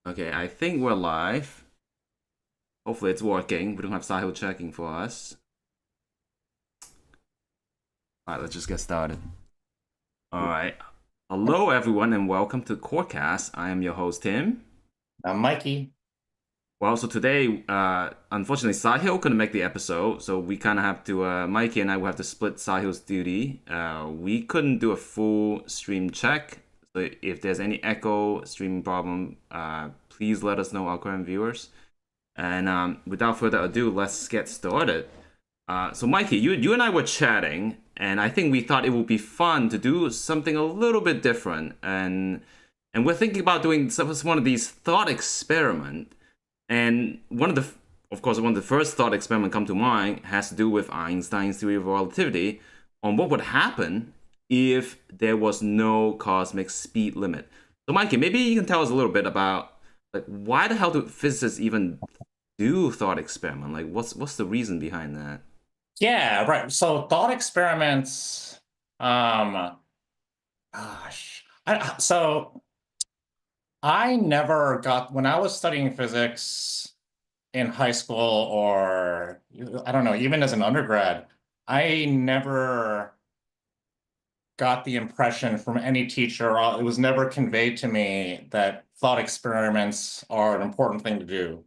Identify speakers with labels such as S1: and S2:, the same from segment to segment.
S1: Okay, I think we're live. Hopefully it's working. We don't have Sahil checking for us. Alright, let's just get started. Alright. Hello everyone and welcome to Corecast. I am your host Tim.
S2: I'm Mikey.
S1: Well, so today, unfortunately, Sahil couldn't make the episode, so we kind of have to, Mikey and I will have to split Sahil's duty. We couldn't do a full stream check, so if there's any echo streaming problem, please let us know, our current viewers. And without further ado, let's get started. So, Mikey, you and I were chatting, and I think we thought it would be fun to do something a little bit different, and we're thinking about doing one of these thought experiment. And one of the first thought experiment come to mind has to do with Einstein's theory of relativity on what would happen if there was no cosmic speed limit. So, Mikey, maybe you can tell us a little bit about like why the hell do physicists even do thought experiment? Like, what's the reason behind that?
S2: Yeah, right. So thought experiments, um, gosh, so I never got, when I was studying physics in high school or I don't know, even as an undergrad, I never got the impression from any teacher, it was never conveyed to me that thought experiments are an important thing to do.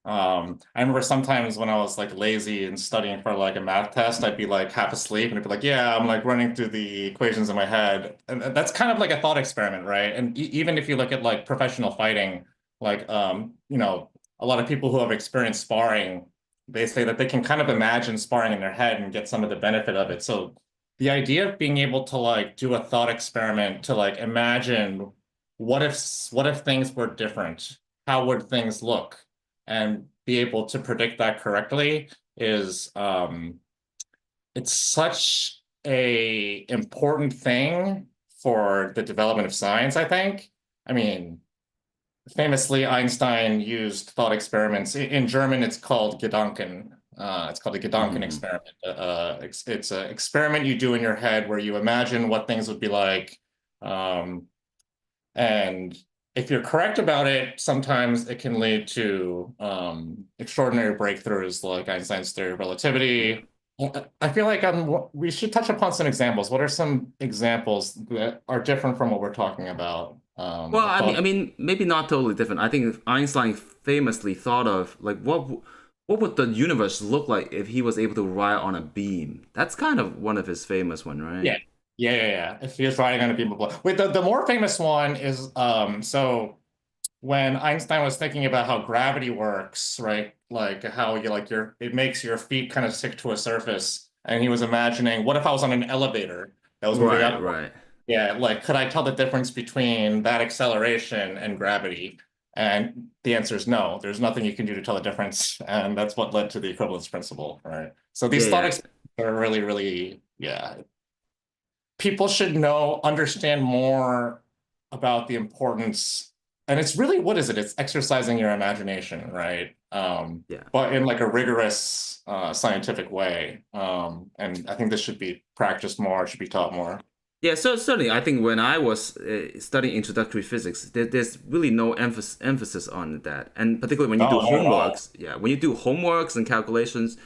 S2: I remember sometimes when I was like lazy and studying for like a math test, I'd be like half asleep and I'd be like, yeah, I'm like running through the equations in my head. And that's kind of like a thought experiment, right? And even if you look at like professional fighting, like, a lot of people who have experienced sparring, they say that they can kind of imagine sparring in their head and get some of the benefit of it. So the idea of being able to like do a thought experiment to like imagine what if things were different? How would things look? And be able to predict that correctly is it's such a important thing for the development of science, I think. I mean, famously, Einstein used thought experiments. In German, it's called Gedanken. It's called a Gedanken
S1: Mm-hmm.
S2: experiment. It's an experiment you do in your head where you imagine what things would be like. Um, and if you're correct about it, sometimes it can lead to extraordinary breakthroughs like Einstein's theory of
S1: Yeah.
S2: relativity. I feel like we should touch upon some examples. What are some examples that are different from what we're talking about?
S1: Well,
S2: Of
S1: I
S2: thought.
S1: mean, maybe not totally different. I think Einstein famously thought of like what would the universe look like if he was able to ride on a beam? That's kind of one of his famous one, right?
S2: Yeah. Yeah. If he was riding on a beam of light. Wait, the more famous one is so when Einstein was thinking about how gravity works, right? Like how you like your it makes your feet kind of stick to a surface. And he was imagining, what if I was on an elevator that was moving
S1: Right,
S2: up?
S1: right.
S2: Yeah, like could I tell the difference between that acceleration and gravity? And the answer is no. There's nothing you can do to tell the difference. And that's what led to the equivalence principle, right? So
S1: Yeah,
S2: these thought
S1: yeah.
S2: experiments are really, really, yeah, people should know, understand more about the importance. And it's really, what is it? It's exercising your imagination, right?
S1: Yeah.
S2: But in like a rigorous scientific way. And I think this should be practiced more, should be taught more.
S1: Yeah, so certainly, I think when I was studying introductory physics, there's really no emphasis on that, and particularly when you do
S2: No, not at all.
S1: homeworks. Yeah, when you do homeworks and calculations,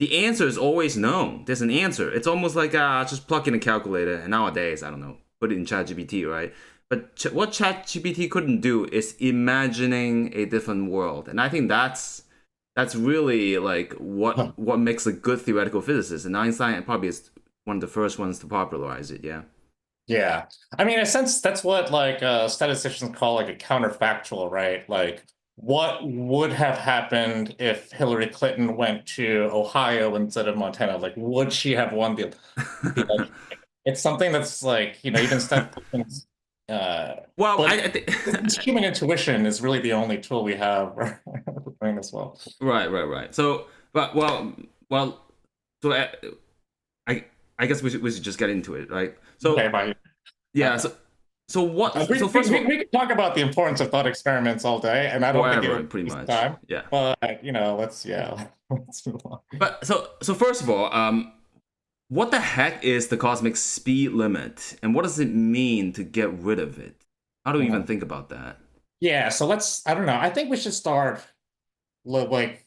S1: the answer is always known. There's an answer. It's almost like just plug in a calculator. And nowadays, I don't know, put it in ChatGPT, right? But what ChatGPT couldn't do is imagining a different world, and I think that's really like what makes a good theoretical physicist. And Einstein probably is one of the first ones to popularize it. Yeah.
S2: Yeah. I mean, in a sense, that's what like statisticians call like a counterfactual, right? Like, what would have happened if Hillary Clinton went to Ohio instead of Montana? Like, would she have won the election? It's something that's like, even statisticians, uh,
S1: Well,
S2: but
S1: I think
S2: it's human intuition is really the only tool we have for doing this well.
S1: right. So, but well. So I I guess we should just get into it, right?
S2: Okay,
S1: So
S2: bye.
S1: yeah. So what?
S2: We,
S1: So
S2: we,
S1: first of
S2: we
S1: all,
S2: we could talk about the importance of thought experiments all day, and I don't think it
S1: forever,
S2: would
S1: pretty
S2: waste
S1: much.
S2: time.
S1: Yeah.
S2: But yeah, let's move on.
S1: But so first of all, what the heck is the cosmic speed limit, and what does it mean to get rid of it? How do we even
S2: Mhm.
S1: think about that?
S2: Yeah, so I don't know. I think we should start like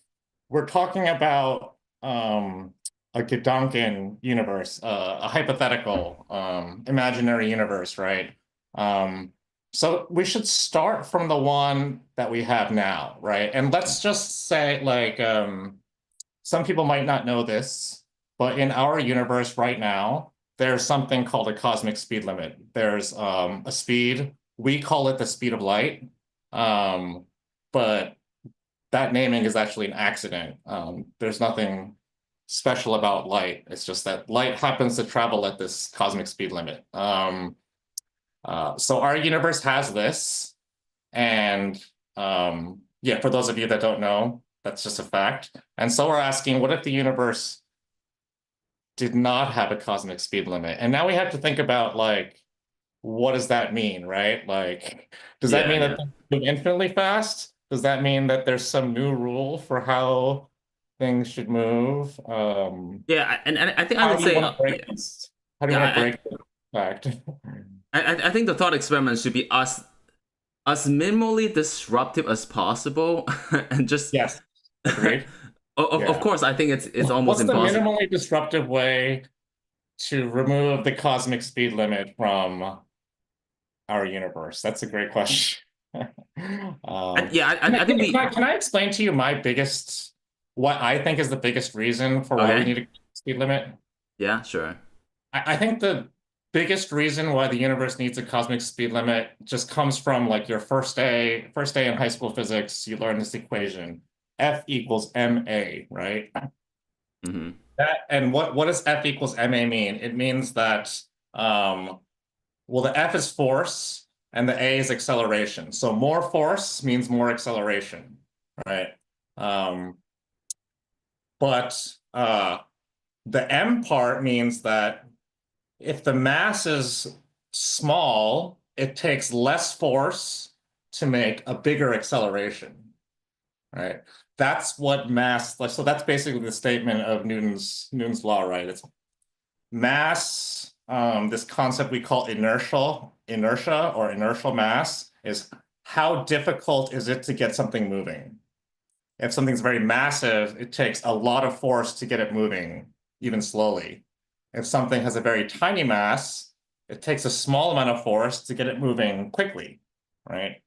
S2: we're talking about a Gedanken universe, a hypothetical imaginary universe, right? Um so we should start from the one that we have now, right? And let's just say like some people might not know this, but in our universe right now, there's something called a cosmic speed limit. There's a speed, we call it the speed of light. Um, but that naming is actually an accident. There's nothing special about light. It's just that light happens to travel at this cosmic speed limit. So our universe has this, and yeah, for those of you that don't know, that's just a fact. And so we're asking, what if the universe did not have a cosmic speed limit? And now we have to think about like, what does that mean, right? Like, does that
S1: Yeah,
S2: mean that
S1: yeah,
S2: things move infinitely fast? Does that mean that there's some new rule for how things should move?
S1: yeah. And I think I
S2: How
S1: would
S2: do you
S1: say,
S2: want to break
S1: yeah,
S2: this? How do you
S1: yeah.
S2: want to break the fact?
S1: I think the thought experiment should be us as minimally disruptive as possible, and just.
S2: Yes, agreed.
S1: Of
S2: Yeah.
S1: course, I think it's almost
S2: What's the
S1: impossible.
S2: minimally disruptive way to remove the cosmic speed limit from our universe? That's a great question.
S1: Yeah, I think we.
S2: Can I explain to you my biggest, what I think is the biggest reason for why we
S1: Okay.
S2: need a speed limit?
S1: Yeah, sure.
S2: I think the biggest reason why the universe needs a cosmic speed limit just comes from like your first day in high school physics, you learn this equation, F equals ma, right?
S1: Hmm.
S2: That and what does F equals ma mean? It means that um, well, the F is force and the A is acceleration. So more force means more acceleration, right? Um, but the M part means that if the mass is small, it takes less force to make a bigger acceleration, right? That's what mass, so that's basically the statement of Newton's law, right? It's mass, this concept we call inertia or inertial mass is how difficult is it to get something moving? If something's very massive, it takes a lot of force to get it moving, even slowly. If something has a very tiny mass, it takes a small amount of force to get it moving quickly, right?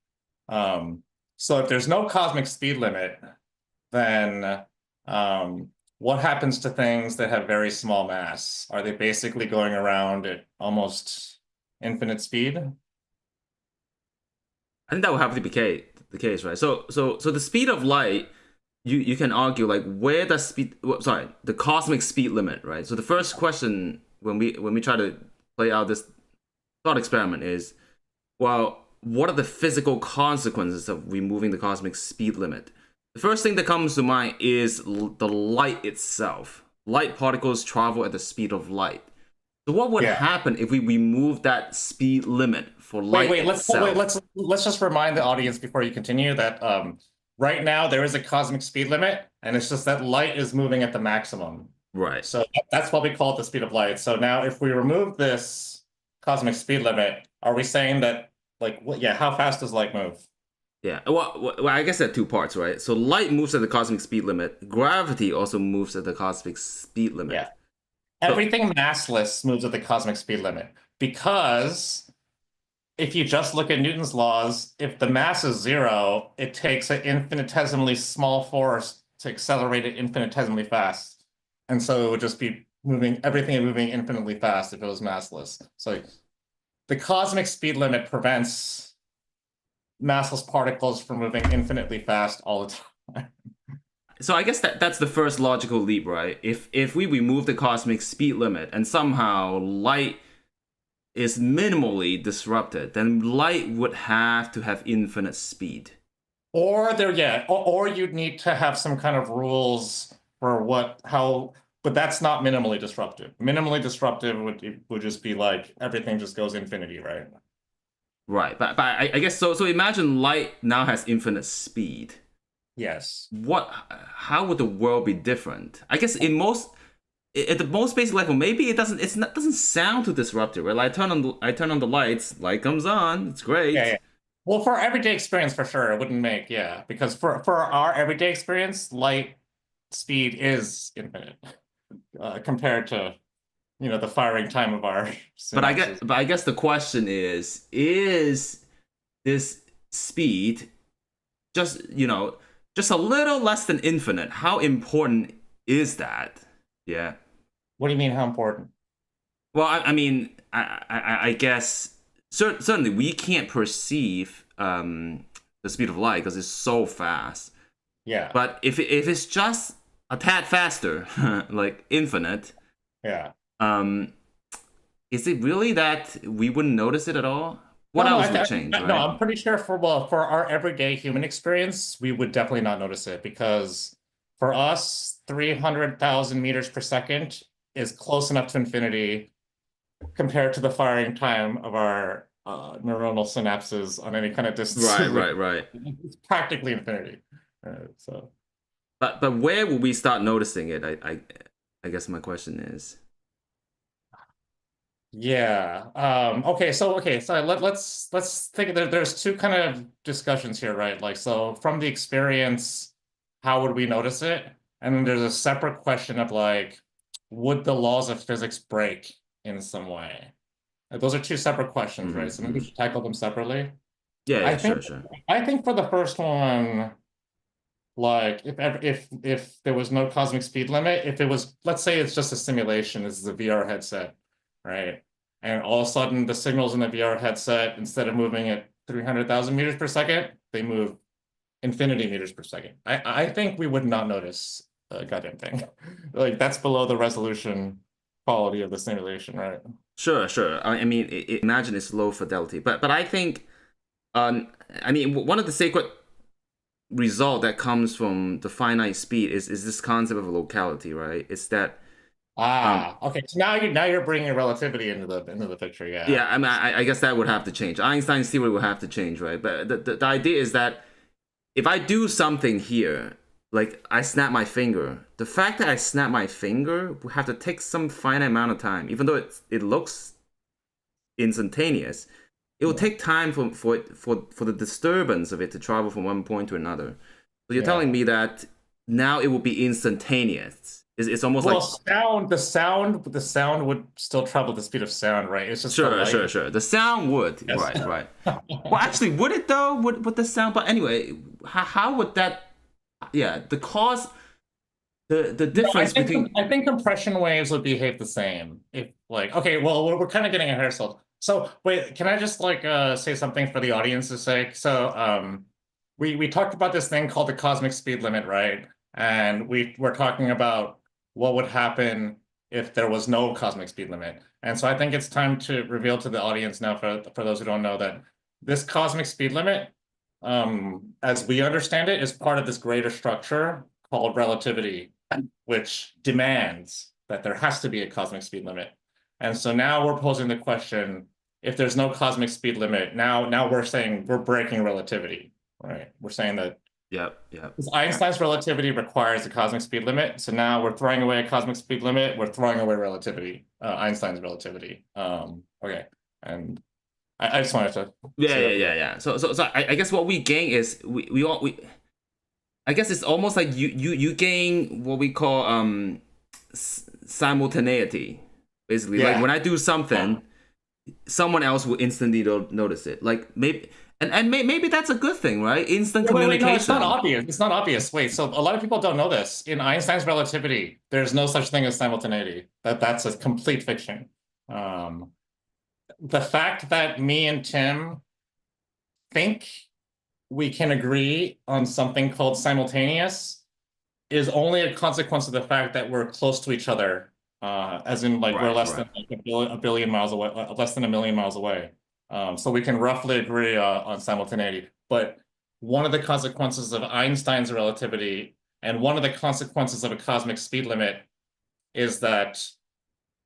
S2: Um, so if there's no cosmic speed limit, then what happens to things that have very small mass? Are they basically going around at almost infinite speed?
S1: I think that would have to be the case, right? So the speed of light, you can argue like where does speed? Well, sorry, the cosmic speed limit, right? So the first question when we try to play out this thought experiment is, well, what are the physical consequences of removing the cosmic speed limit? The first thing that comes to mind is the light itself. Light particles travel at the speed of light. So what would
S2: Yeah.
S1: happen if we remove that speed limit for light itself?
S2: Let's just remind the audience before you continue that right now there is a cosmic speed limit, and it's just that light is moving at the maximum.
S1: Right.
S2: So that's why we call it the speed of light. So now if we remove this cosmic speed limit, are we saying that like what, yeah, how fast does light move?
S1: Yeah. Well, I guess there are two parts, right? So light moves at the cosmic speed limit. Gravity also moves at the cosmic speed limit.
S2: Yeah.
S1: So
S2: Everything massless moves at the cosmic speed limit because if you just look at Newton's laws, if the mass is zero, it takes an infinitesimally small force to accelerate it infinitesimally fast. And so it would just be moving, everything moving infinitely fast if it was massless. So the cosmic speed limit prevents massless particles from moving infinitely fast all the time.
S1: so I guess that's the first logical leap, right? If we remove the cosmic speed limit and somehow light is minimally disrupted, then light would have to have infinite speed.
S2: Or there, yeah, or you'd need to have some kind of rules for how, but that's not minimally disruptive. Minimally disruptive would just be like everything just goes infinity, right?
S1: Right. But I guess so. So imagine light now has infinite speed.
S2: Yes.
S1: How would the world be different? I guess at the most basic level, maybe doesn't sound too disruptive, right? Like I turn on the lights, light comes on, it's
S2: Yeah,
S1: great.
S2: yeah. Well, for everyday experience, for sure, it wouldn't make, yeah, because for our everyday experience, light speed is infinite compared to, the firing time of our synapses.
S1: But I guess the question is this speed just, just a little less than infinite? How important is that? Yeah.
S2: What do you mean, how important?
S1: Well, I mean, I guess certainly we can't perceive the speed of light because it's so fast.
S2: Yeah,
S1: But if it's just a tad faster, like infinite,
S2: yeah.
S1: um, is it really that we wouldn't notice it at all? What
S2: No, no,
S1: else would change,
S2: no,
S1: right?
S2: I'm pretty sure for our everyday human experience, we would definitely not notice it because for us, 300,000 meters per second is close enough to infinity compared to the firing time of our neuronal synapses on any kind of distance.
S1: Right, right, right.
S2: It's practically infinity. So
S1: But where will we start noticing it? I guess my question is.
S2: yeah. Okay. So let's think that there's two kind of discussions here, right? Like, so from the experience, how would we notice it? And then there's a separate question of like, would the laws of physics break in some way? Those are two separate questions, right? So maybe we
S1: Hmm.
S2: should tackle them separately.
S1: Yeah,
S2: I
S1: yeah,
S2: think
S1: sure, sure.
S2: I think for the first one, like if there was no cosmic speed limit, if it was, let's say it's just a simulation, this is a VR headset, right? And all of a sudden the signals in the VR headset, instead of moving at 300,000 meters per second, they move infinity meters per second. I think we would not notice a goddamn thing. Like that's below the resolution quality of the simulation, right?
S1: Sure, sure. I mean, imagine it's low fidelity, but I think, um, I mean, one of the sacred result that comes from the finite speed is this concept of locality, right? It's that, um,
S2: Okay. So now you're bringing relativity into the picture, yeah.
S1: yeah. I mean, I guess that would have to change. Einstein's theory would have to change, right? But the idea is that if I do something here, like I snap my finger, the fact that I snap my finger will have to take some finite amount of time, even though it looks instantaneous. It will
S2: Yeah.
S1: take time for the disturbance of it to travel from one point to another. So you're telling
S2: Yeah.
S1: me that now it will be instantaneous. It's almost
S2: Well,
S1: like
S2: the sound would still travel the speed of sound, right? It's just the
S1: sure,
S2: light.
S1: sure, sure. The sound would,
S2: Yes.
S1: right, right. Well, actually, would it though? Would the sound? But anyway, how would that? Yeah, the cause, the
S2: No, I
S1: difference
S2: think
S1: between.
S2: I think compression waves would behave the same. If like, okay, well, we're kind of getting ahead of ourselves. So wait, can I just like say something for the audience's sake? So we talked about this thing called the cosmic speed limit, right? And we're talking about what would happen if there was no cosmic speed limit. And so I think it's time to reveal to the audience now, for those who don't know, that this cosmic speed limit, as we understand it, is part of this greater structure called relativity, which demands that there has to be a cosmic speed limit. And so now we're posing the question, if there's no cosmic speed limit, now we're saying we're breaking relativity, right? We're saying that
S1: Yep, yep.
S2: Einstein's relativity requires a cosmic speed limit. So now we're throwing away a cosmic speed limit. We're throwing away relativity, Einstein's relativity. Okay. And I just wanted to
S1: Yeah,
S2: say
S1: yeah,
S2: that for
S1: yeah,
S2: the.
S1: yeah. So I guess what we gain is we I guess it's almost like you gain what we call simultaneity. Basically, like
S2: Yeah.
S1: when I do something, someone else will instantly notice it. Like maybe maybe that's a good thing, right? Instant
S2: Wait, no, it's not
S1: communication.
S2: obvious. It's not obvious. Wait, so a lot of people don't know this. In Einstein's relativity, there's no such thing as simultaneity. That's a complete fiction. Um, the fact that me and Tim think we can agree on something called simultaneous is only a consequence of the fact that we're close to each other, as in like we're
S1: Right,
S2: less
S1: right.
S2: than like a billion miles away, less than a million miles away. So we can roughly agree on simultaneity. But one of the consequences of Einstein's relativity and one of the consequences of a cosmic speed limit is that,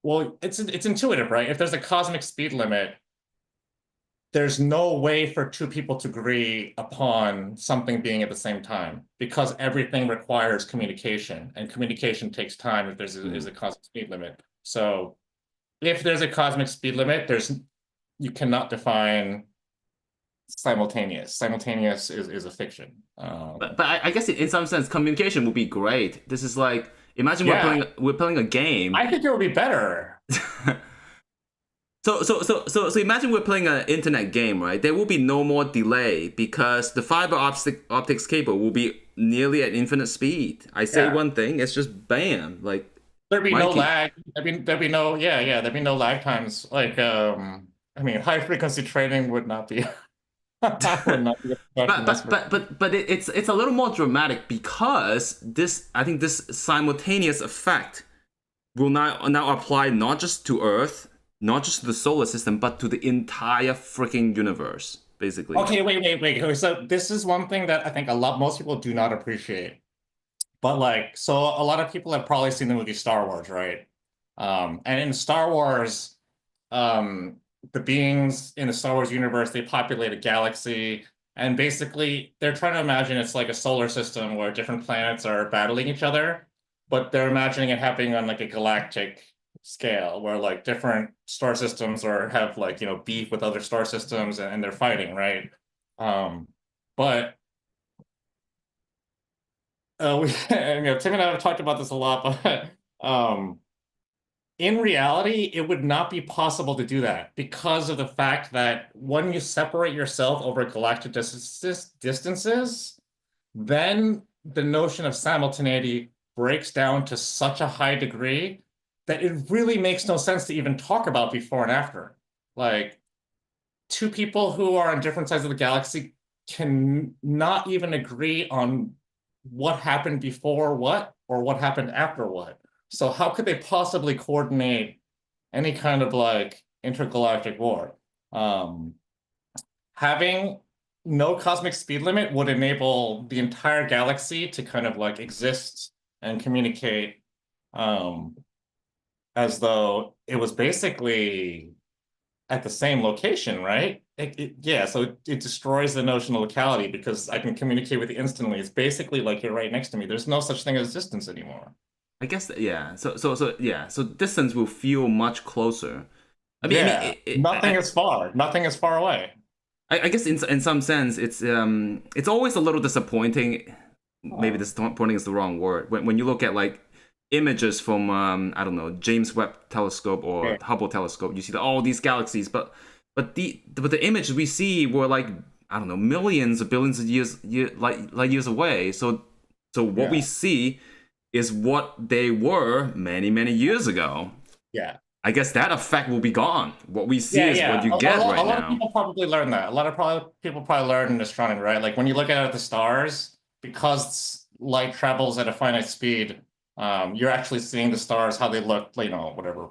S2: well, it's intuitive, right? If there's a cosmic speed limit, there's no way for two people to agree upon something being at the same time because everything requires communication, and communication takes time if is
S1: Mm.
S2: a cosmic speed limit. So if there's a cosmic speed limit, you cannot define simultaneous. Simultaneous is a fiction.
S1: But I guess in some sense, communication would be great. This is like imagine
S2: Yeah,
S1: we're playing a game.
S2: I think it would be better.
S1: So imagine we're playing an internet game, right? There will be no more delay because the optics cable will be nearly at infinite speed. I say
S2: Yeah.
S1: one thing, it's just bam, like
S2: There'd be no
S1: Mikey.
S2: lag. There'd be no, yeah, yeah, there'd be no lag times. Like, I mean, high frequency trading would not be would not be a production. That's for
S1: It's a little more dramatic because this I think this simultaneous effect will now apply not just to Earth, not just to the solar system, but to the entire freaking universe, basically.
S2: okay, wait. Okay, so this is one thing that I think most people do not appreciate. But like, so a lot of people have probably seen the movie Star Wars, right? And in Star Wars, um, the beings in the Star Wars universe, they populate a galaxy, and basically they're trying to imagine it's like a solar system where different planets are battling each other, but they're imagining it happening on like a galactic scale where like different star systems or have like, beef with other star systems and they're fighting, right? Um, but Tim and I have talked about this a lot, but in reality, it would not be possible to do that because of the fact that when you separate yourself over galactic distances, then the notion of simultaneity breaks down to such a high degree that it really makes no sense to even talk about before and after. Like, two people who are on different sides of the galaxy can not even agree on what happened before what or what happened after what. So how could they possibly coordinate any kind of like intergalactic war? Um, Having no cosmic speed limit would enable the entire galaxy to kind of like exist and communicate um, as though it was basically at the same location, right? Yeah, so it destroys the notion of locality because I can communicate with you instantly. It's basically like you're right next to me. There's no such thing as distance anymore.
S1: I guess yeah. So distance will feel much closer.
S2: Yeah, nothing is far. Nothing is far away.
S1: I guess in some sense it's always a little disappointing. Maybe
S2: Oh,
S1: disappointing is the wrong word. When you look at like images from I don't know James Webb Telescope or
S2: yeah,
S1: Hubble Telescope, you see all these galaxies, but the images we see were like I don't know millions or billions of light years away. So what we
S2: yeah,
S1: see is what they were many years ago.
S2: yeah.
S1: I guess that effect will be gone. What we see
S2: Yeah,
S1: is what
S2: yeah.
S1: you get
S2: A
S1: right
S2: lot of
S1: now.
S2: people probably learn that. A lot of people probably learn in astronomy, right? Like when you look at the stars, because light travels at a finite speed, you're actually seeing the stars how they looked, whatever,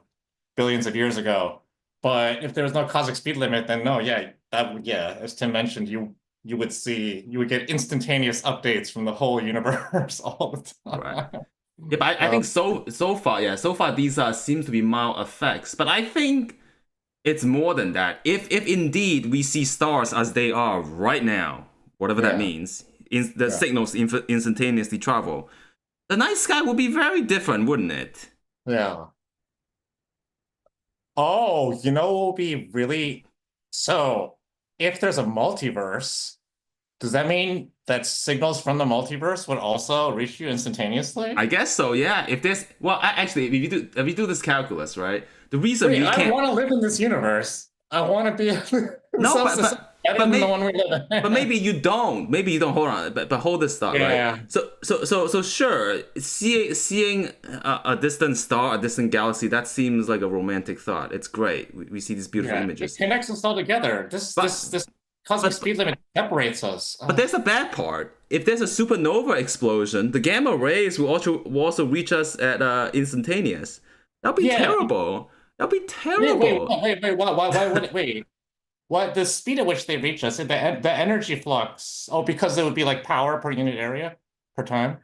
S2: billions of years ago. But if there was no cosmic speed limit, then no, yeah, that would, yeah, as Tim mentioned, you would get instantaneous updates from the whole universe all the
S1: Right.
S2: time.
S1: Yeah, but I
S2: Um,
S1: think so far these are seems to be mild effects. But I think it's more than that. If indeed we see stars as they are right now, whatever that
S2: yeah,
S1: means, the
S2: yeah,
S1: signals instantaneously travel, the night sky would be very different, wouldn't it?
S2: yeah. Oh, what will be really so if there's a multiverse, does that mean that signals from the multiverse would also reach you
S1: I
S2: instantaneously?
S1: guess so. Yeah. If there's actually, if you do this calculus, right, the reason
S2: Wait,
S1: we
S2: I
S1: can't
S2: want to live in this universe. I want to be the
S1: no,
S2: self-system better
S1: but
S2: than the
S1: maybe
S2: one we live
S1: but
S2: in.
S1: maybe you don't. Maybe you don't. Hold on. But hold this thought, right?
S2: Yeah,
S1: So sure, seeing a distant star, a distant galaxy, that seems like a romantic thought. It's great. We see these beautiful
S2: yeah. It
S1: images.
S2: connects us all together.
S1: But
S2: This cosmic
S1: but
S2: speed limit separates us.
S1: but there's a bad part. If there's a supernova explosion, the gamma rays will also reach us at instantaneous. That'll be
S2: Yeah.
S1: terrible. That'll be terrible.
S2: Wait. What the speed at which they reach us, the energy flux? Oh, because it would be like power per unit area per time.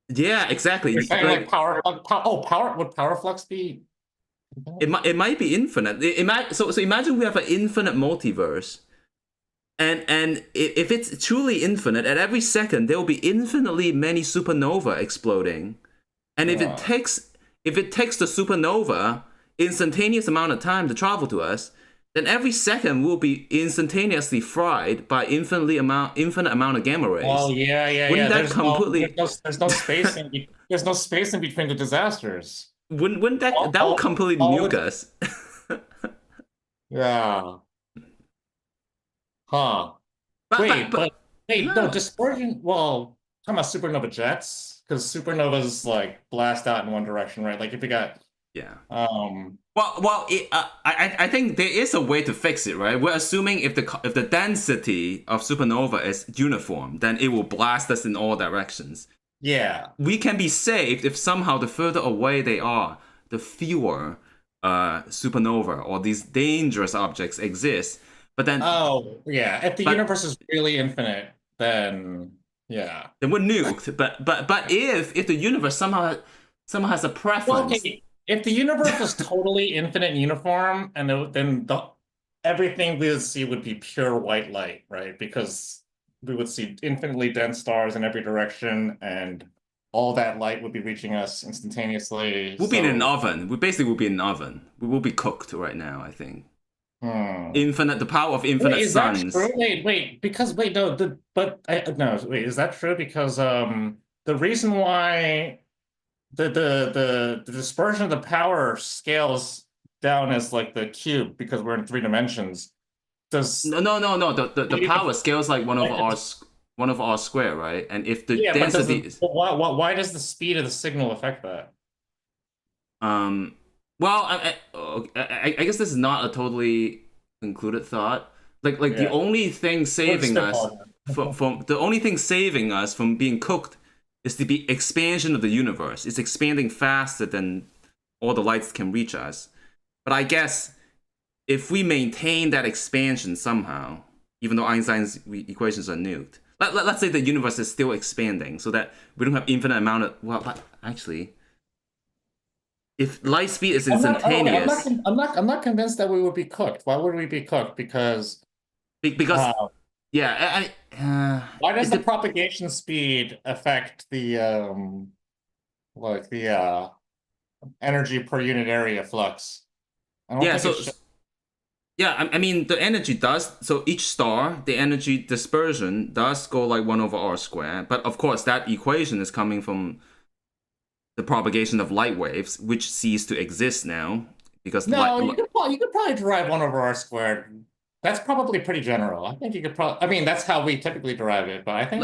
S1: Yeah,
S2: You're
S1: exactly.
S2: saying like
S1: Like
S2: power would power flux be?
S1: it might be infinite. It might so imagine we have an infinite multiverse. And if it's truly infinite, at every second there will be infinitely many supernova exploding. And
S2: Yeah,
S1: if it takes the supernova instantaneous amount of time to travel to us, then every second will be instantaneously fried by infinite amount of gamma
S2: Oh
S1: rays.
S2: yeah, yeah,
S1: Wouldn't
S2: yeah.
S1: that completely
S2: There's no space there's no space in between the disasters.
S1: wouldn't
S2: All,
S1: that would completely
S2: all
S1: nuke
S2: the
S1: us?
S2: yeah. Huh.
S1: but
S2: Wait, but wait, no,
S1: huh.
S2: dispersion. Well, talking about supernova jets, because supernovas like blast out in one direction, right? Like if you got
S1: Yeah.
S2: um
S1: I think there is a way to fix it, right? We're assuming if the density of supernova is uniform, then it will blast us in all directions.
S2: yeah.
S1: We can be saved if somehow the further away they are, the fewer supernova or these dangerous objects exist. But
S2: Oh, yeah. If the
S1: but
S2: universe is really infinite, then yeah.
S1: then we're nuked. But if the universe somehow has a
S2: Well,
S1: preference.
S2: okay, if the universe was totally infinite and uniform, and then everything we would see would be pure white light, right? Because we would see infinitely dense stars in every direction, and all that light would be reaching us instantaneously.
S1: We'll be in an
S2: So,
S1: oven. We basically will be in an oven. We will be cooked right now, I think.
S2: hmm.
S1: Infinite, the power of
S2: Wait,
S1: infinite
S2: is that true?
S1: suns.
S2: Wait, because wait, no, no, wait, is that true? Because the reason why the dispersion of the power scales down as like the cube because we're in three dimensions. Does
S1: No. The power scales like
S2: like,
S1: one of r square, right? And if the
S2: yeah, but does
S1: density
S2: the
S1: is
S2: why does the speed of the signal affect that?
S1: um well, I guess this is not a totally concluded thought. Like the
S2: Yeah,
S1: only thing
S2: we're
S1: saving us
S2: spitballing.
S1: from the only thing saving us from being cooked is the expansion of the universe. It's expanding faster than all the lights can reach us. But I guess if we maintain that expansion somehow, even though Einstein's equations are nuked, let's say the universe is still expanding so that we don't have infinite amount of, well, but actually, if light speed is
S2: Okay,
S1: instantaneous,
S2: I'm not convinced that we would be cooked. Why would we be cooked? Because
S1: because,
S2: uh,
S1: yeah,
S2: why does
S1: it
S2: the
S1: de-
S2: propagation speed affect the like the energy per unit area flux? I don't
S1: yeah,
S2: think it
S1: so
S2: should.
S1: yeah, I mean the energy does, so each star, the energy dispersion does go like 1 over r squared, but of course that equation is coming from the propagation of light waves, which cease to exist now because
S2: No, you could probably derive one over R squared. That's probably pretty general. I think you could probably. I mean, that's how we typically derive it. But I think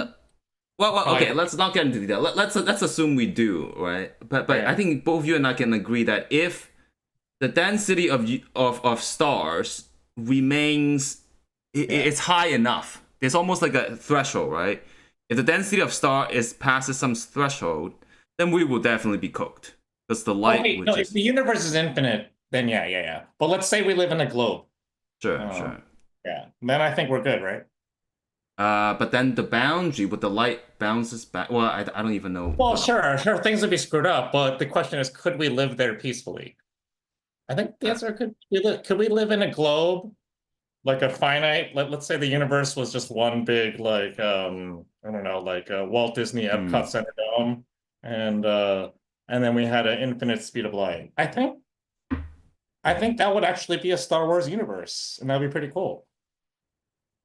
S2: probably.
S1: okay. Let's not get into detail. Let's assume we do, right? But I
S2: Yeah,
S1: think both you and I can agree that if the density of stars remains,
S2: yeah.
S1: it's high enough. There's almost like a threshold, right? If the density of star is passes some threshold, then we will definitely be cooked because the
S2: Oh
S1: light
S2: wait,
S1: would
S2: no. If
S1: just
S2: the universe is infinite, then yeah, yeah, yeah. But let's say we live in a globe. Uh,
S1: sure.
S2: yeah. Then I think we're good, right?
S1: But then the boundary with the light bounces back. Well, I don't even know
S2: Well,
S1: what.
S2: sure. Things would be screwed up, but the question is, could we live there peacefully? I think the
S1: Uh,
S2: answer could we live in a globe like a finite, let's say the universe was just one big like I don't know, like Walt Disney Epcot
S1: hmm.
S2: Center Dome, and then we had an infinite speed of light. I think that would actually be a Star Wars universe, and that'd be pretty cool.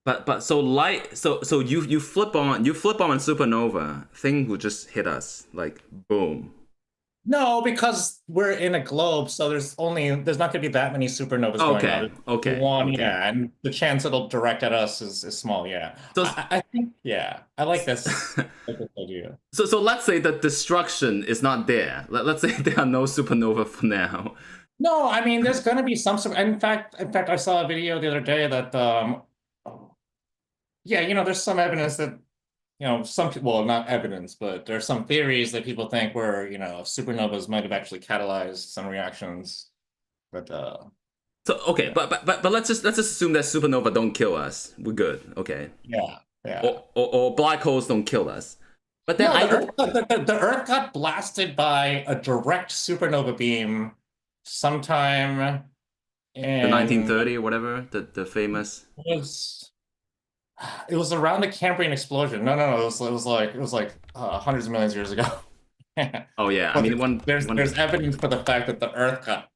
S1: But so light so you flip on supernova, thing will just hit us like boom.
S2: No, because we're in a globe, so there's not going to be that many supernovas going on. One,
S1: Okay.
S2: yeah, and the chance it'll direct at us is small. Yeah,
S1: So
S2: I think yeah, I like this. I like this idea.
S1: so let's say that destruction is not there. Let's say there are no supernova for now.
S2: No, I mean, there's going to be some sort. In fact, I saw a video the other day that, yeah, there's some evidence that, some people, well, not evidence, but there's some theories that people think where, supernovas might have actually catalyzed some reactions. But
S1: So okay,
S2: yeah,
S1: but let's just assume that supernova don't kill us. We're good. Okay.
S2: yeah, yeah.
S1: Or black holes don't kill us. But then
S2: No,
S1: I
S2: the Earth got blasted by a direct supernova beam sometime
S1: the
S2: in
S1: 1930 or whatever, the famous.
S2: was it was around the Cambrian explosion. No. It was like hundreds of millions of years ago.
S1: Oh yeah, I
S2: But
S1: mean one
S2: there's evidence for the fact that the Earth got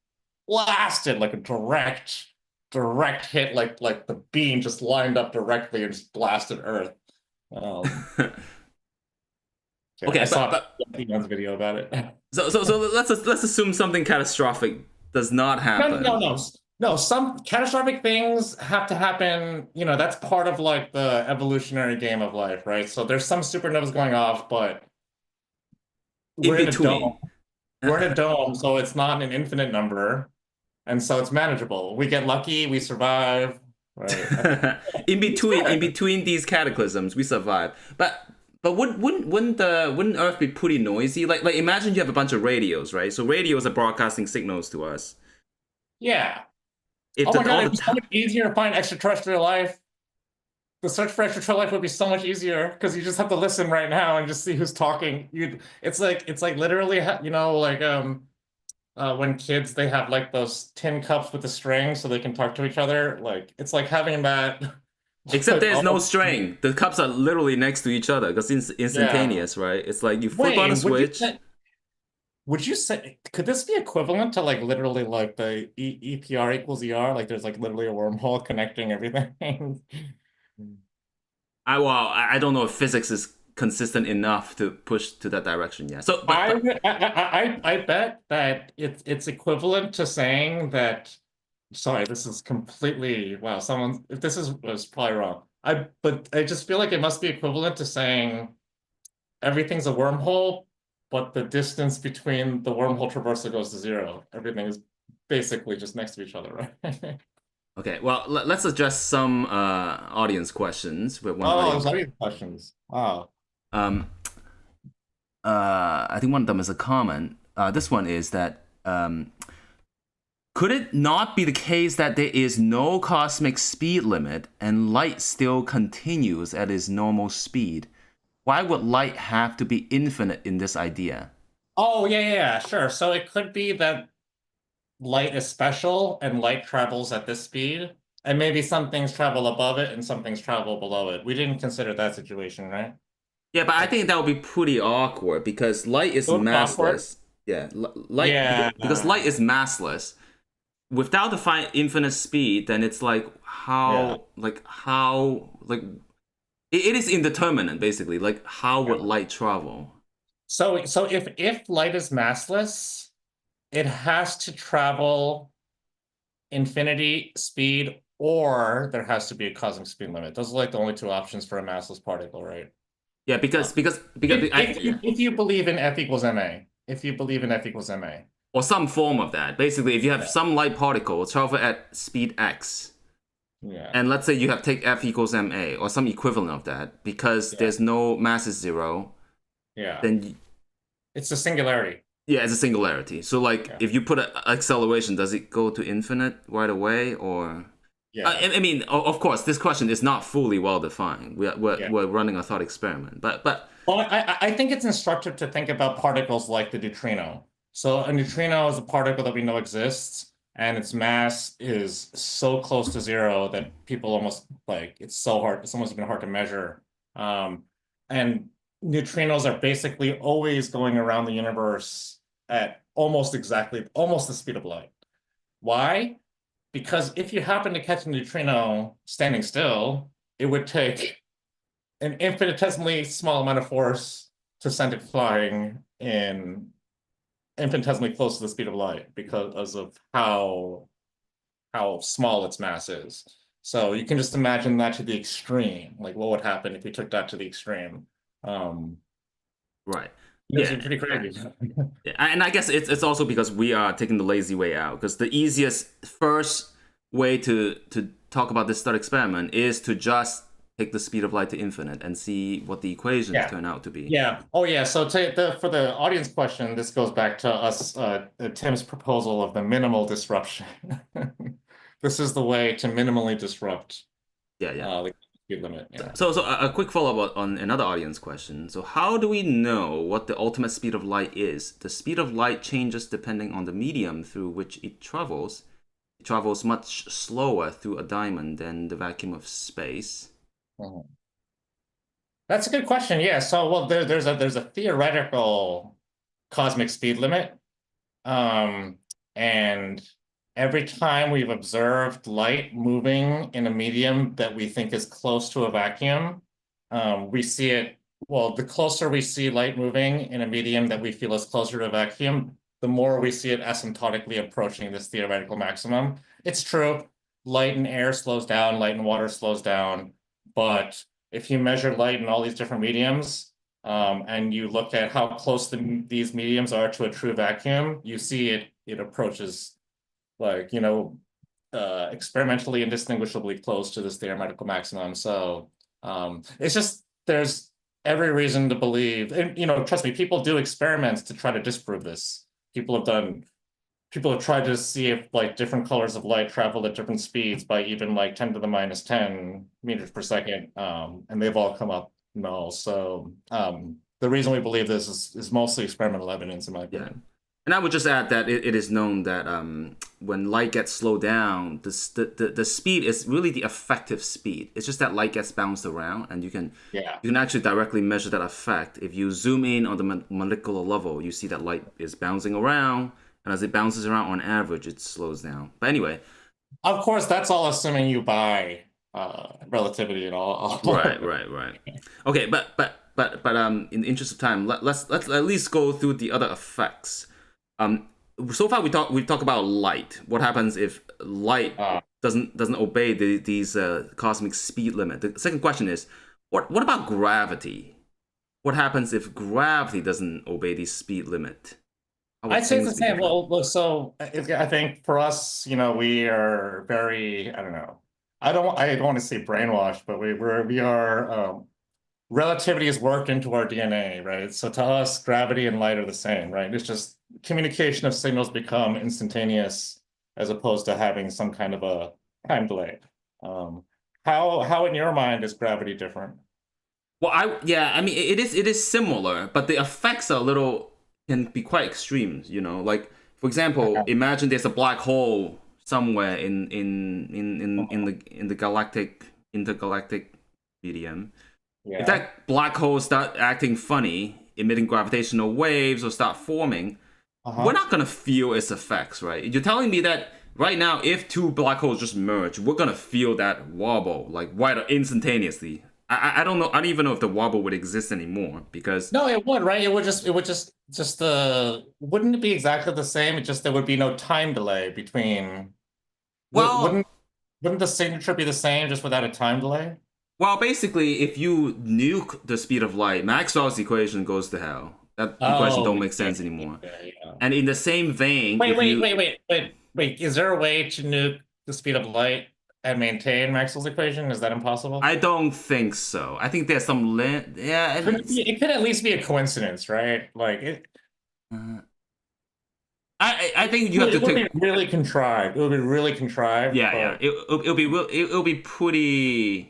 S2: blasted like a direct. direct hit, like the beam just lined up directly and just blasted Earth. Um, yeah, I
S1: Okay,
S2: saw
S1: but
S2: Elon's video about it.
S1: so let's assume something catastrophic does not
S2: No, no, no,
S1: happen.
S2: no. No, some catastrophic things have to happen. That's part of like the evolutionary game of life, right? So there's some supernovas going off, but
S1: In
S2: we're in a dome.
S1: between.
S2: We're in a dome, so it's not an infinite number, and so it's manageable. We get lucky, we survive, right? It's
S1: In
S2: fair.
S1: between these cataclysms, we survive. But wouldn't Earth be pretty noisy? Like imagine you have a bunch of radios, right? So radios are broadcasting signals to us.
S2: Yeah.
S1: If
S2: Oh my
S1: the
S2: God,
S1: all
S2: it'd
S1: the
S2: be so
S1: t-
S2: much easier to find extraterrestrial life. The search for extraterrestrial life would be so much easier because you just have to listen right now and just see who's talking. It's like literally, like when kids they have like those tin cups with the string so they can talk to each other. Like it's like having that.
S1: Except
S2: Like
S1: there's no
S2: all,
S1: string. The cups are literally next to each other because it's
S2: yeah.
S1: instantaneous, right? It's like you flip on a
S2: Wait,
S1: switch.
S2: would you say could this be equivalent to like literally like the EPR equals ER? Like there's like literally a wormhole connecting everything.
S1: I don't know if physics is consistent enough to push to that direction yet. So,
S2: I,
S1: but
S2: I bet that it's equivalent to saying that. Sorry, this is completely wow. Someone, if this is was probably wrong. But I just feel like it must be equivalent to saying everything's a wormhole, but the distance between the wormhole traversal goes to zero. Everything is basically just next to each other, right?
S1: okay, well let's address some audience questions with one
S2: Oh, there's
S1: audience.
S2: already questions. Wow.
S1: Um, I think one of them is a comment. This one is that could it not be the case that there is no cosmic speed limit and light still continues at its normal speed? Why would light have to be infinite in this idea?
S2: Oh, yeah, yeah, yeah, sure. So it could be that light is special and light travels at this speed, and maybe some things travel above it and some things travel below it. We didn't consider that situation, right?
S1: Yeah, but I
S2: Like,
S1: think that would be pretty awkward because light is
S2: it would be awkward.
S1: massless. Yeah, light
S2: Yeah,
S1: because light is massless. Without the infinite speed, then it's
S2: yeah,
S1: how it is indeterminate basically. Like how would
S2: yeah.
S1: light travel?
S2: So if light is massless, it has to travel infinity speed, or there has to be a cosmic speed limit. Those are like the only two options for a massless particle, right?
S1: Yeah,
S2: Uh,
S1: because yeah,
S2: if you believe in F equals ma, if you believe in F equals ma,
S1: or some form of that. Basically, if you have
S2: yeah,
S1: some light particle travel at speed x,
S2: yeah,
S1: and let's say you have take F equals ma or some equivalent of that, because
S2: yeah,
S1: there's no mass is zero,
S2: yeah.
S1: then
S2: It's a singularity.
S1: yeah, it's a singularity. So like,
S2: Yeah,
S1: if you put an acceleration, does it go to infinite right away, or?
S2: yeah,
S1: I mean, of course, this question is not fully well defined.
S2: yeah.
S1: We're running a thought experiment, but
S2: Well, I think it's instructive to think about particles like the neutrino. So a neutrino is a particle that we know exists, and its mass is so close to zero that people almost like it's so hard. It's almost been hard to measure. And neutrinos are basically always going around the universe at almost the speed of light. Why? Because if you happen to catch a neutrino standing still, it would take an infinitesimally small amount of force to send it flying in infinitesimally close to the speed of light because of how small its mass is. So you can just imagine that to the extreme. Like what would happen if you took that to the extreme? Um,
S1: right,
S2: it's
S1: yeah.
S2: pretty crazy.
S1: Yeah, and I guess it's also because we are taking the lazy way out. Because the easiest first way to talk about this thought experiment is to just take the speed of light to infinite and see what the equations
S2: Yeah.
S1: turn out to be.
S2: Yeah. Oh, yeah. So for the audience question, this goes back to us, Tim's proposal of the minimal disruption. This is the way to minimally disrupt
S1: Yeah, yeah.
S2: the speed limit. Yeah.
S1: So a quick follow up on another audience question. So how do we know what the ultimate speed of light is? The speed of light changes depending on the medium through which it travels. It travels much slower through a diamond than the vacuum of space.
S2: Mhm. That's a good question. Yeah. So, well, there's a theoretical cosmic speed limit, um, and every time we've observed light moving in a medium that we think is close to a vacuum, we see it, well, the closer we see light moving in a medium that we feel is closer to a vacuum, the more we see it asymptotically approaching this theoretical maximum. It's true, light in air slows down, light in water slows down, but if you measure light in all these different mediums, and you look at how close these mediums are to a true vacuum, you see it approaches like, experimentally indistinguishably close to this theoretical maximum. So it's just there's every reason to believe, and trust me, people do experiments to try to disprove this. People have tried to see if like different colors of light travel at different speeds by even like 10 to the minus 10 meters per second. And they've all come up null. So the reason we believe this is mostly experimental evidence, in my
S1: Yeah.
S2: opinion.
S1: And I would just add that it is known that when light gets slowed down, the speed is really the effective speed. It's just that light gets bounced around, and
S2: Yeah.
S1: you can actually directly measure that effect. If you zoom in on the molecular level, you see that light is bouncing around, and as it bounces around, on average, it slows down. But anyway,
S2: Of course, that's all assuming you buy relativity and all.
S1: right. Okay, but in the interest of time, let's at least go through the other effects. Um, so far we talk about light. What happens if light doesn't obey these cosmic speed limit? The second question is, what about gravity? What happens if gravity doesn't obey the speed limit? How would
S2: I'd say it's
S1: things
S2: the
S1: be
S2: same.
S1: different?
S2: Well, look, so I think for us, we are very, I don't know. I don't want to say brainwashed, but we are, relativity is worked into our DNA, right? So to us, gravity and light are the same, right? It's just communication of signals become instantaneous as opposed to having some kind of a time delay. Um, how in your mind is gravity different?
S1: Well, I mean it is similar, but the effects are a little can be quite extreme. Like for example, imagine there's a black hole somewhere in the galactic intergalactic medium. If
S2: Yeah.
S1: that black hole start acting funny, emitting gravitational waves or start forming, we're
S2: Uh-huh.
S1: not gonna feel its effects, right? You're telling me that right now, if two black holes just merge, we're gonna feel that wobble like right instantaneously. I don't know. I don't even know if the wobble would exist anymore because
S2: No, it would, right? It would just wouldn't it be exactly the same? It just there would be no time delay between would
S1: well,
S2: wouldn't wouldn't the signature be the same just without a time delay?
S1: basically, if you nuke the speed of light, Maxwell's equation goes to hell. That equation
S2: Oh,
S1: don't make
S2: yeah,
S1: sense anymore.
S2: yeah.
S1: And in the same vein,
S2: Wait,
S1: if
S2: wait,
S1: you
S2: wait, wait, wait, wait. Is there a way to nuke the speed of light and maintain Maxwell's equation? Is that impossible?
S1: I don't think so. I think there's some yeah,
S2: It could at least be a coincidence, right? Like
S1: uh, I think you have to
S2: it would
S1: take
S2: be really contrived. It would be really contrived,
S1: yeah.
S2: but
S1: It'll be it'll be pretty.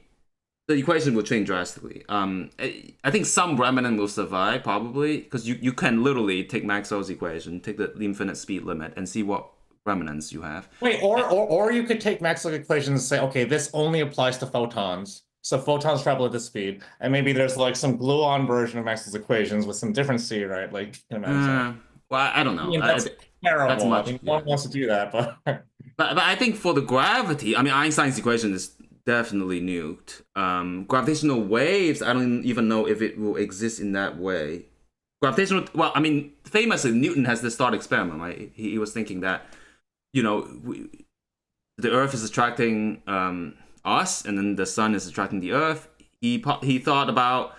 S1: The equation will change drastically. I think some remnant will survive probably because you can literally take Maxwell's equation, take the infinite speed limit, and see what remnants you have.
S2: wait, or you could take Maxwell's equations and say, okay, this only applies to photons. So photons travel at this speed, and maybe there's like some glue-on version of Maxwell's equations with some different C, right? Like, you can imagine.
S1: Uh, well, I don't
S2: I
S1: know.
S2: mean, that's
S1: That's
S2: terrible. I
S1: much.
S2: mean, no
S1: Yeah.
S2: one wants to do that, but
S1: But I think for the gravity, I mean, Einstein's equation is definitely nuked. Gravitational waves, I don't even know if it will exist in that way. Gravitational, well, I mean, famously, Newton has this thought experiment, right? He was thinking that, the Earth is attracting us, and then the sun is attracting the Earth. He thought about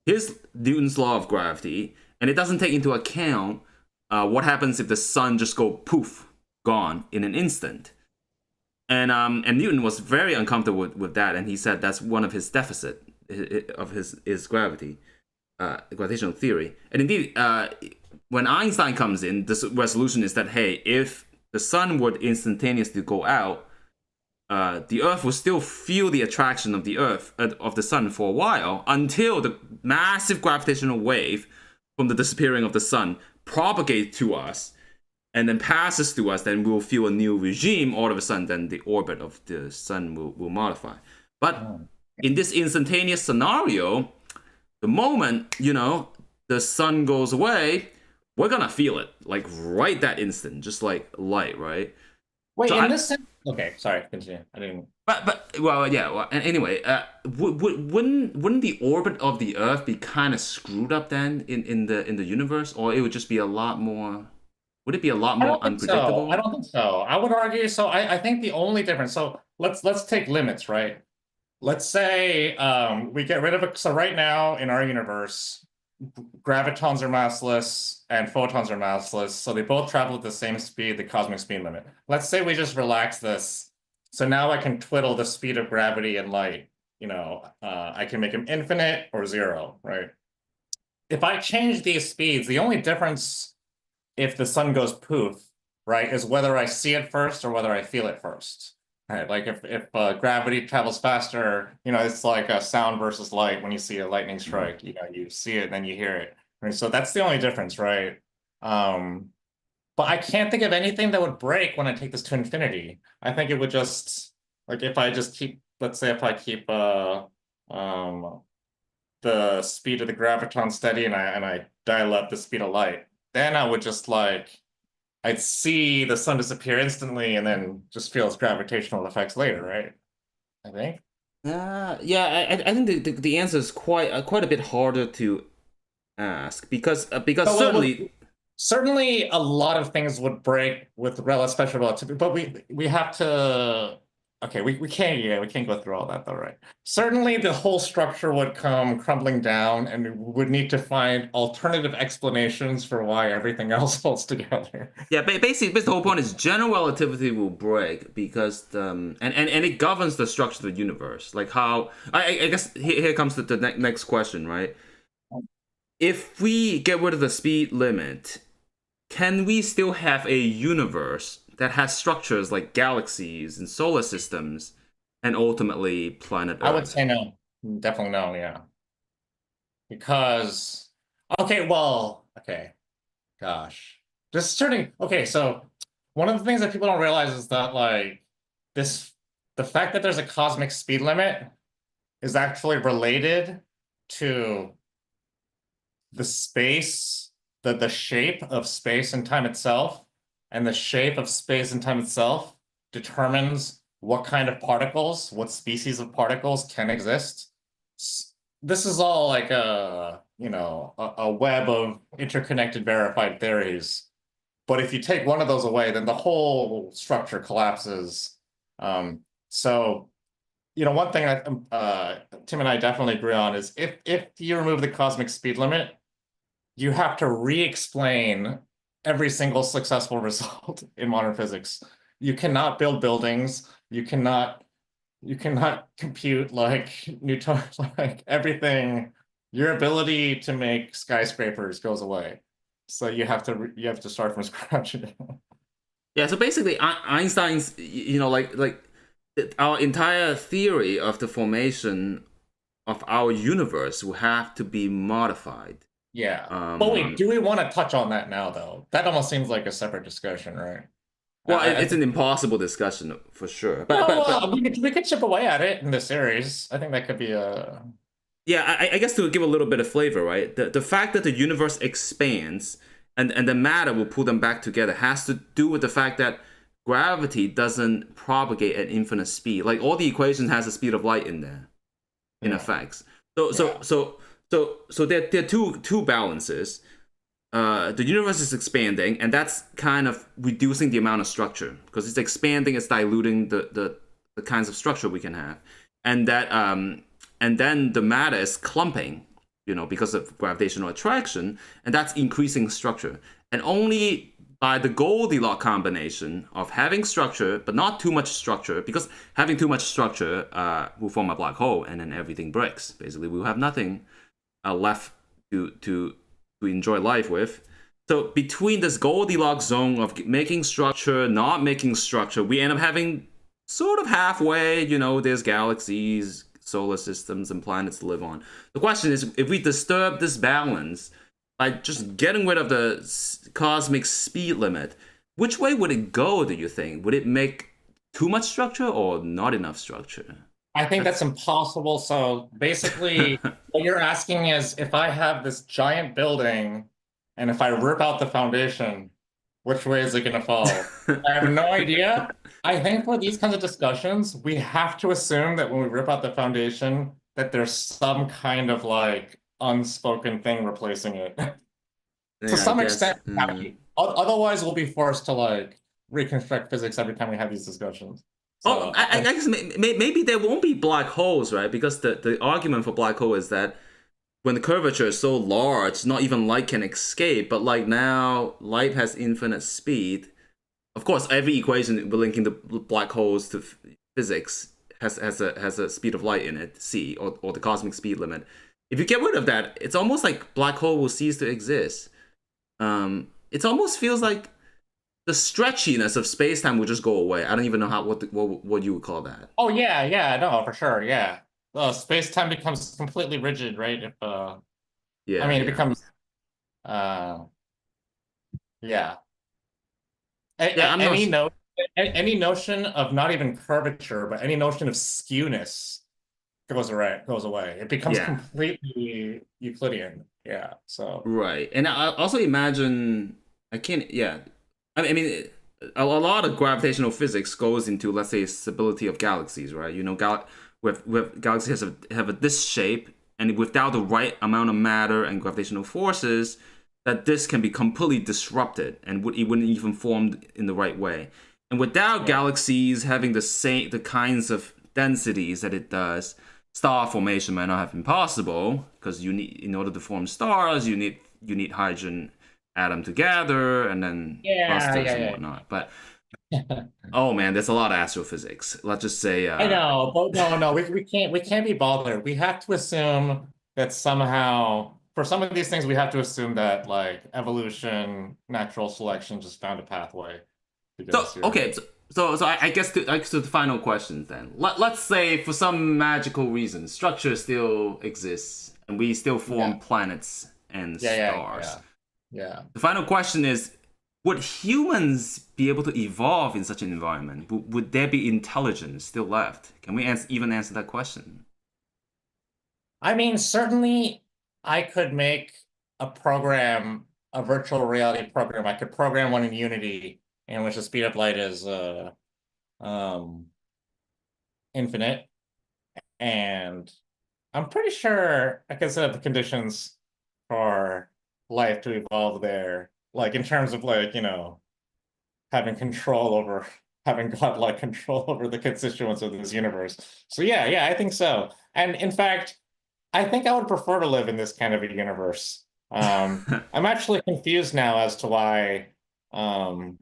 S1: his Newton's law of gravity, and it doesn't take into account what happens if the sun just go poof, gone in an instant. And Newton was very uncomfortable with that, and he said that's one of his deficit of his gravity, gravitational theory. And indeed, when Einstein comes in, the resolution is that hey, if the sun would instantaneously go out, the Earth will still feel the attraction of the sun for a while until the massive gravitational wave from the disappearing of the sun propagates to us and then passes through us, then we'll feel a new regime. All of a sudden, then the orbit of the sun will modify. But in this instantaneous scenario, the moment the sun goes away, we're gonna feel it like right that instant, just like light, right?
S2: Wait,
S1: So
S2: in
S1: I,
S2: this sense, okay, sorry, continue. I didn't.
S1: but well, yeah. Well, and anyway, wouldn't the orbit of the Earth be kind of screwed up then in the universe, or it would just be a lot more? Would it be a lot
S2: I
S1: more
S2: don't think so. I
S1: unpredictable?
S2: don't think so. I would argue. So I think the only difference. So let's take limits, right? Let's say we get rid of it. So right now in our universe, gravitons are massless and photons are massless. So they both travel at the same speed, the cosmic speed limit. Let's say we just relax this. So now I can twiddle the speed of gravity and light. I can make them infinite or zero, right? If I change these speeds, the only difference if the sun goes poof, right, is whether I see it first or whether I feel it first. Right, like if gravity travels faster, it's like a sound versus light when you see a lightning
S1: Mhm.
S2: strike. You see it, then you hear it. Right? So that's the only difference, right? Um, but I can't think of anything that would break when I take this to infinity. I think it would just like if I just keep, let's say if I keep um the speed of the graviton steady and I dial up the speed of light, then I would just like I'd see the sun disappear instantly and then just feel its gravitational effects later, right? I think.
S1: Yeah, I think the answer is quite a bit harder to ask because
S2: But
S1: certainly
S2: certainly a lot of things would break with special relativity, but we have to okay, we can't go through all that though, right? Certainly the whole structure would come crumbling down and we would need to find alternative explanations for why everything else holds together.
S1: yeah, basically the whole point is general relativity will break because and it governs the structure of the universe. Like how I guess here comes the next question, right? If we get rid of the speed limit, can we still have a universe that has structures like galaxies and solar systems and ultimately planet
S2: I would
S1: Earth?
S2: say no. Definitely no, yeah. Because okay. Gosh. Just turning, okay, so one of the things that people don't realize is that like this the fact that there's a cosmic speed limit is actually related to the space, the shape of space and time itself, and the shape of space and time itself determines what kind of particles, what species of particles can exist. This is all like a web of interconnected verified theories. But if you take one of those away, then the whole structure collapses. So one thing Tim and I definitely agree on is if you remove the cosmic speed limit, you have to re-explain every single successful result in modern physics. You cannot build buildings. You cannot compute like Newton, like everything. Your ability to make skyscrapers goes away. So you have to start from scratch.
S1: Yeah, so basically Einstein's like our entire theory of the formation of our universe will have to be modified.
S2: Yeah. But wait,
S1: Um,
S2: do we want to touch on that now, though? That almost seems like a separate discussion, right?
S1: well,
S2: I
S1: it's
S2: think,
S1: an impossible discussion for sure. But
S2: well, we could chip away at it in the series. I think that could be a
S1: yeah, I guess to give a little bit of flavor, right? The fact that the universe expands and the matter will pull them back together has to do with the fact that gravity doesn't propagate at infinite speed. Like all the equations has the speed of light in there, in
S2: yeah,
S1: effects. So so
S2: yeah,
S1: so so there are two balances. The universe is expanding, and that's kind of reducing the amount of structure because it's expanding, it's diluting the kinds of structure we can have, and that and then the matter is clumping, because of gravitational attraction, and that's increasing structure. And only by the Goldilocks combination of having structure but not too much structure, because having too much structure will form a black hole, and then everything breaks. Basically, we'll have nothing left to enjoy life with. So between this Goldilocks zone of making structure, not making structure, we end up having sort of halfway. There's galaxies, solar systems, and planets to live on. The question is, if we disturb this balance by just getting rid of the cosmic speed limit, which way would it go? Do you think? Would it make too much structure or not enough structure?
S2: I think that's
S1: That's
S2: impossible. So basically, what you're asking is if I have this giant building and if I rip out the foundation, which way is it going to fall? I have no idea. I think for these kinds of discussions, we have to assume that when we rip out the foundation, that there's some kind of like unspoken thing replacing it. To
S1: Yeah, I
S2: some extent,
S1: guess.
S2: we have to. Otherwise, we'll be forced to like reconstruct physics every time we have these discussions.
S1: Oh,
S2: So
S1: I guess maybe there won't be black holes, right? Because the argument for black hole is that when the curvature is so large, not even light can escape. But like now, light has infinite speed. Of course, every equation linking the black holes to physics has a speed of light in it, c, or the cosmic speed limit. If you get rid of that, it's almost like black hole will cease to exist. It almost feels like the stretchiness of space time will just go away. I don't even know what you would call that.
S2: oh yeah, yeah, no, for sure, yeah. Space-time becomes completely rigid, right? If I
S1: Yeah,
S2: mean, it
S1: yeah,
S2: becomes uh yeah.
S1: yeah. I'm not.
S2: Any notion of not even curvature, but any notion of skewness goes away. It becomes
S1: Yeah,
S2: completely Euclidean. Yeah. So
S1: right. And I also imagine I can't. Yeah, I mean, a lot of gravitational physics goes into, let's say, stability of galaxies, right? You know, with galaxies have this shape, and without the right amount of matter and gravitational forces, that this can be completely disrupted, and it wouldn't even form in the right way. And without
S2: yeah.
S1: galaxies having the kinds of densities that it does, star formation might not have been possible, because you need, in order to form stars, you need hydrogen atom together and then
S2: Yeah,
S1: clusters and
S2: yeah,
S1: whatnot. But
S2: yeah.
S1: oh man, there's a lot of astrophysics. Let's just say,
S2: I know, but no, we can't be bothered. We have to assume that somehow for some of these things we have to assume that like evolution, natural selection just found a pathway to get
S1: so
S2: us here.
S1: okay. So I guess to the final questions then. Let's say for some magical reason, structure still exists and we still
S2: Yeah.
S1: form planets and
S2: Yeah, yeah,
S1: stars.
S2: yeah. Yeah.
S1: The final question is, would humans be able to evolve in such an environment? Would there be intelligence still left? Can we even answer that question?
S2: I mean, certainly I could make a program, a virtual reality program. I could program one in Unity in which the speed of light is um infinite. And I'm pretty sure I can set up the conditions for life to evolve there. Like in terms of like, having control over having godlike control over the constituents of this universe. So yeah, I think so. And in fact, I think I would prefer to live in this kind of a universe. I'm actually confused now as to why um,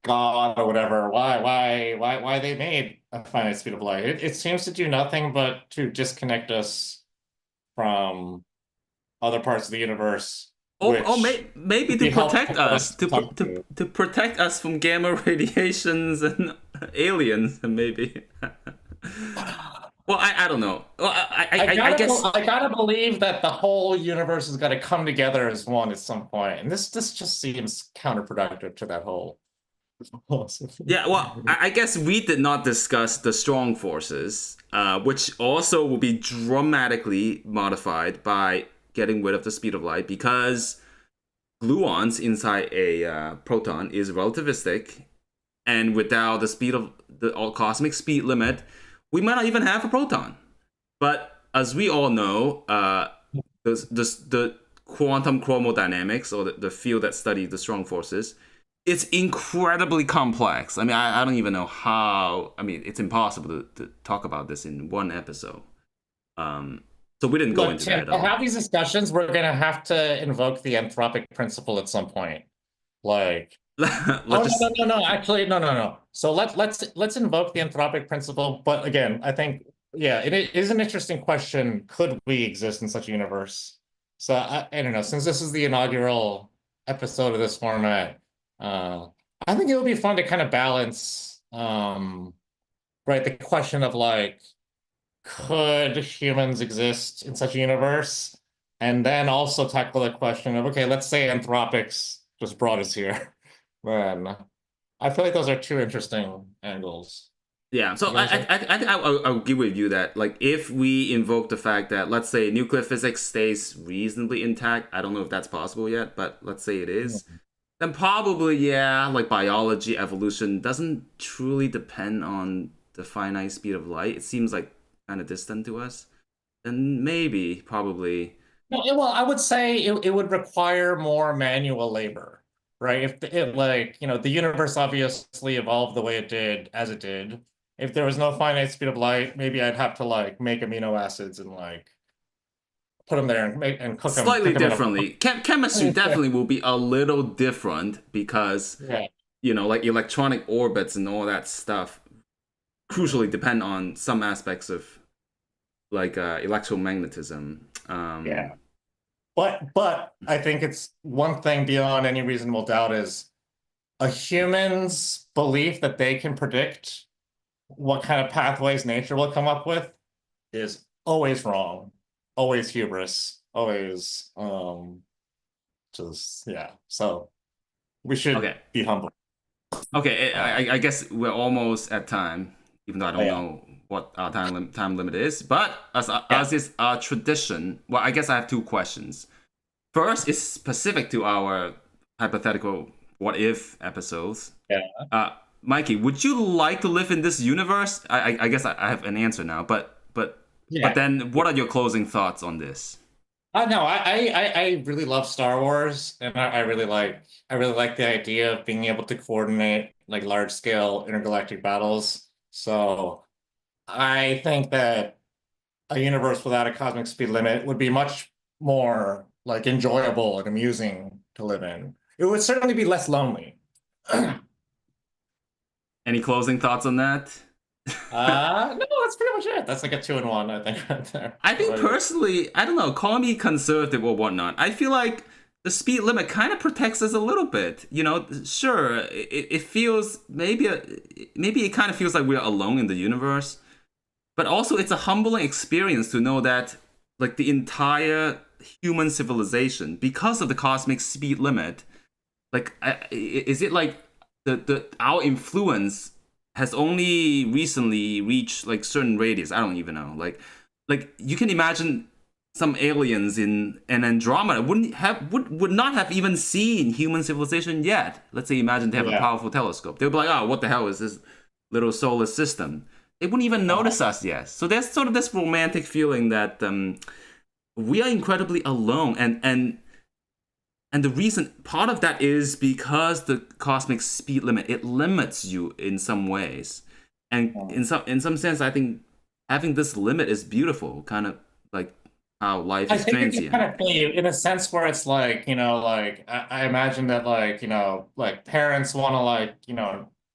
S2: God or whatever, why they made a finite speed of light. It seems to do nothing but to disconnect us from other parts of the universe, which
S1: Maybe
S2: would
S1: to
S2: be
S1: protect
S2: helpful for us
S1: us,
S2: to talk to.
S1: to protect us from gamma radiations and aliens, maybe. Well, I don't know. Well, I guess.
S2: I gotta believe that the whole universe has got to come together as one at some point, and this just seems counterproductive to that whole philosophy.
S1: Yeah, well, I guess we did not discuss the strong forces, which also will be dramatically modified by getting rid of the speed of light, because gluons inside a proton is relativistic, and without the speed of the cosmic speed limit, we might not even have a proton. But as we all know, the quantum chromodynamics, or the field that studies the strong forces, it's incredibly complex. I mean, I don't even know how. I mean, it's impossible to talk about this in one episode. Um, so we didn't go
S2: Look,
S1: into that
S2: Tim,
S1: at
S2: to
S1: all.
S2: have these discussions, we're gonna have to invoke the anthropic principle at some point. Like,
S1: Let's
S2: oh no,
S1: just.
S2: actually, no. So let's invoke the anthropic principle. But again, I think yeah, it is an interesting question. Could we exist in such a universe? So I don't know. Since this is the inaugural episode of this format, uh, I think it would be fun to kind of balance, right, the question of like, could humans exist in such a universe? And then also tackle the question of, okay, let's say anthropics just brought us here. Then I feel like those are two interesting angles.
S1: Yeah, so
S2: You know what I'm saying?
S1: I think I'll agree with you that, like, if we invoke the fact that, let's say, nuclear physics stays reasonably intact, I don't know if that's possible yet, but let's say it is, then probably yeah, like biology, evolution doesn't truly depend on the finite speed of light. It seems like kind of distant to us. Then maybe, probably.
S2: No, well, I would say it would require more manual labor, right? If it like, the universe obviously evolved the way it did as it did. If there was no finite speed of light, maybe I'd have to like make amino acids and like put them there and make and
S1: Slightly
S2: cook them in a
S1: differently. Chemistry definitely will be a little different because,
S2: yeah.
S1: like electronic orbits and all that stuff crucially depend on some aspects of like electromagnetism.
S2: Yeah. But I think it's one thing beyond any reasonable doubt is a human's belief that they can predict what kind of pathways nature will come up with is always wrong, always hubris, always just yeah. So we should
S1: Okay.
S2: be humble.
S1: Okay,
S2: Um,
S1: I guess we're almost at time, even though I
S2: oh
S1: don't
S2: yeah,
S1: know what our time limit is. But
S2: yeah,
S1: as is our tradition, well, I guess I have two questions. First is specific to our hypothetical what if episodes.
S2: yeah,
S1: Uh, Mikey, would you like to live in this universe? I guess I have an answer now, but
S2: yeah.
S1: then what are your closing thoughts on this?
S2: No, I really love Star Wars, and I really like the idea of being able to coordinate like large scale intergalactic battles. So I think that a universe without a cosmic speed limit would be much more like enjoyable and amusing to live in. It would certainly be less lonely.
S1: Any closing thoughts on that?
S2: No, that's pretty much it. That's like a 2-in-1, I think, right there.
S1: I
S2: What
S1: think
S2: about you?
S1: personally, I don't know, call me conservative or whatnot. I feel like the speed limit kind of protects us a little bit. Sure, it feels maybe it kind of feels like we're alone in the universe, but also it's a humbling experience to know that like the entire human civilization, because of the cosmic speed limit, like is it like the our influence has only recently reached like certain radius. I don't even know. Like you can imagine some aliens in an Andromeda would not have even seen human civilization yet. Let's say imagine they have a
S2: Yeah.
S1: powerful telescope. They'll be like, oh, what the hell is this little solar system? They wouldn't even
S2: Uh,
S1: notice us yet. So there's sort of this romantic feeling that we are incredibly alone, and the reason part of that is because the cosmic speed limit it limits you in some ways, and in some sense I think having this limit is beautiful, kind of like how life
S2: I
S1: is
S2: think I can
S1: transient.
S2: kind of feel you in a sense where it's like, like I imagine that like, like parents want to like,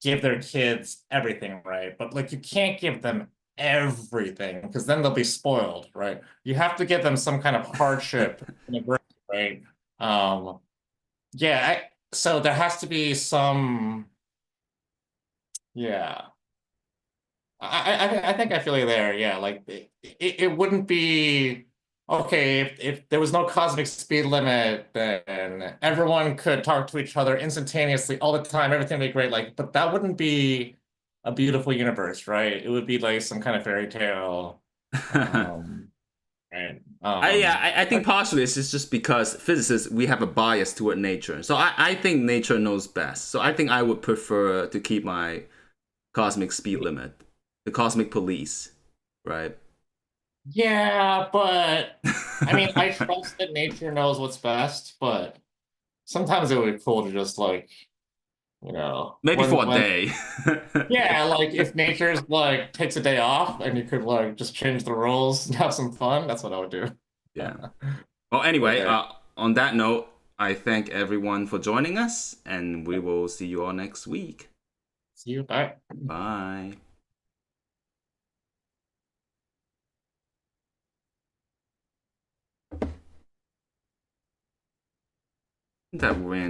S2: give their kids everything, right? But like you can't give them everything because then they'll be spoiled, right? You have to give them some kind of hardship in a birth, right? Um, yeah, so there has to be some, yeah. I think I feel you there. Yeah, like it wouldn't be okay if there was no cosmic speed limit, then everyone could talk to each other instantaneously all the time. Everything would be great. Like, but that wouldn't be a beautiful universe, right? It would be like some kind of fairy tale. Um, right.
S1: Yeah, I think partially it's just because physicists we have a bias toward nature, so I think nature knows best. So I think I would prefer to keep my cosmic speed limit, the cosmic police, right?
S2: Yeah, but I mean, I trust that nature knows what's best, but sometimes it would be cool to just like,
S1: Maybe
S2: when
S1: for a day.
S2: yeah, like if nature's like takes a day off and you could like just change the rules and have some fun, that's what I would do.
S1: Yeah. Well, anyway,
S2: Okay.
S1: on that note, I thank everyone for joining us, and we will see you all next week.
S2: See you. Bye.
S1: Bye. That ran